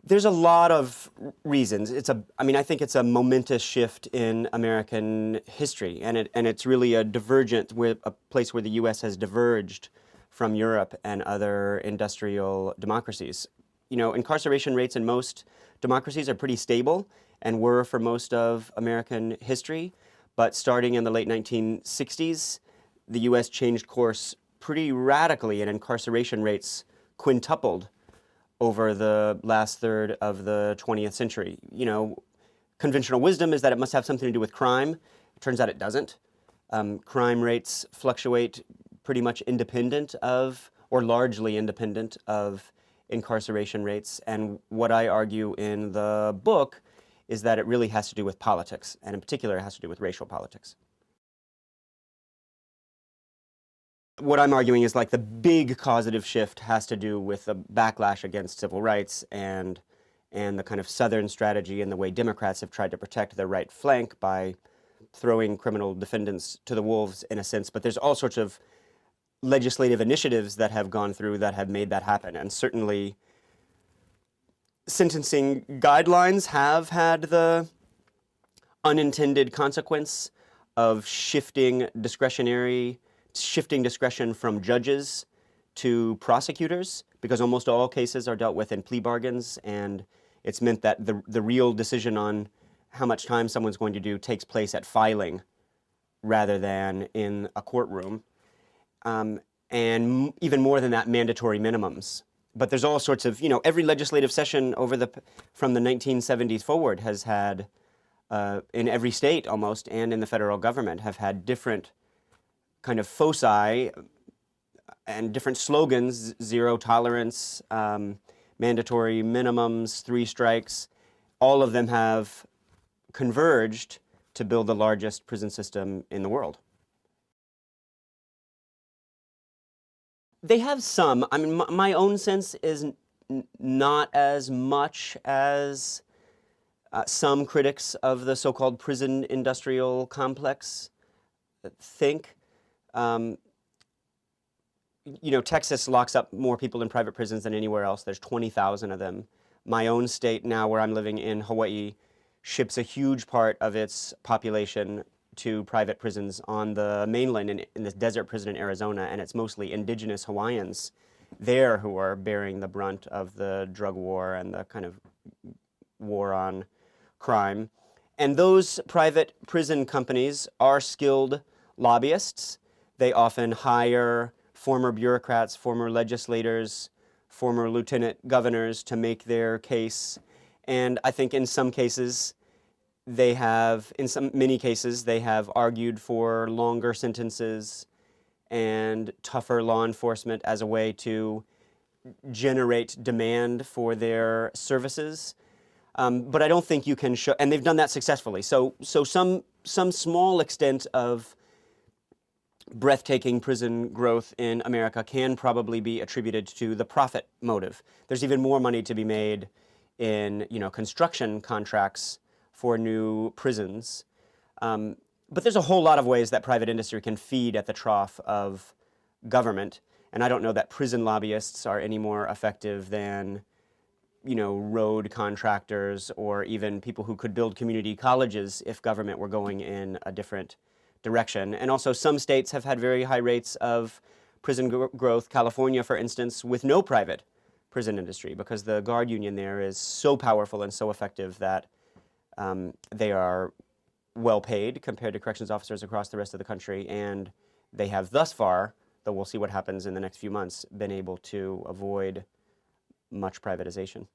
There's a lot of reasons. I mean, I think it's a momentous shift in American history, and it's really a place where the U.S. has diverged from Europe and other industrial democracies. You know, incarceration rates in most democracies are pretty stable and were for most of American history, but starting in the late 1960s, the U.S. changed course pretty radically, and incarceration rates quintupled over the last third of the 20th century. You know, conventional wisdom is that it must have something to do with crime. It turns out it doesn't. Crime rates fluctuate pretty much independent of, or largely independent of, incarceration rates. And what I argue in the book is that it really has to do with politics, and in particular, it has to do with racial politics. What I'm arguing is like the big causative shift has to do with the backlash against civil rights and the kind of Southern strategy and the way Democrats have tried to protect their right flank by throwing criminal defendants to the wolves in a sense. But there's all sorts of legislative initiatives that have gone through that have made that happen. And certainly sentencing guidelines have had the unintended consequence of shifting discretion from judges to prosecutors, because almost all cases are dealt with in plea bargains, and it's meant that the real decision on how much time someone's going to do takes place at filing rather than in a courtroom. And even more than that, mandatory minimums. But there's all sorts of, you know, every legislative session from the 1970s forward has had, in every state almost, and in the federal government, have had different kind of foci and different slogans: zero tolerance, mandatory minimums, 3 strikes. All of them have converged to build the largest prison system in the world. They have some. I mean, my own sense is not as much as some critics of the so-called prison industrial complex think. You know, Texas locks up more people in private prisons than anywhere else. There's 20,000 of them. My own state now, where I'm living in Hawaii, ships a huge part of its population to private prisons on the mainland in this desert prison in Arizona, and it's mostly indigenous Hawaiians there who are bearing the brunt of the drug war and the kind of war on crime. And those private prison companies are skilled lobbyists. They often hire former bureaucrats, former legislators, former lieutenant governors to make their case. And I think in some cases, many cases, they have argued for longer sentences and tougher law enforcement as a way to generate demand for their services. But I don't think you can show, and they've done that successfully. So some small extent of breathtaking prison growth in America can probably be attributed to the profit motive. There's even more money to be made in, you know, construction contracts for new prisons. But there's a whole lot of ways that private industry can feed at the trough of government. And I don't know that prison lobbyists are any more effective than, you know, road contractors or even people who could build community colleges if government were going in a different direction. And also some states have had very high rates of prison growth. California, for instance, with no private prison industry, because the guard union there is so powerful and so effective that they are well paid compared to corrections officers across the rest of the country, and they have thus far, though we'll see what happens in the next few months, been able to avoid much privatization.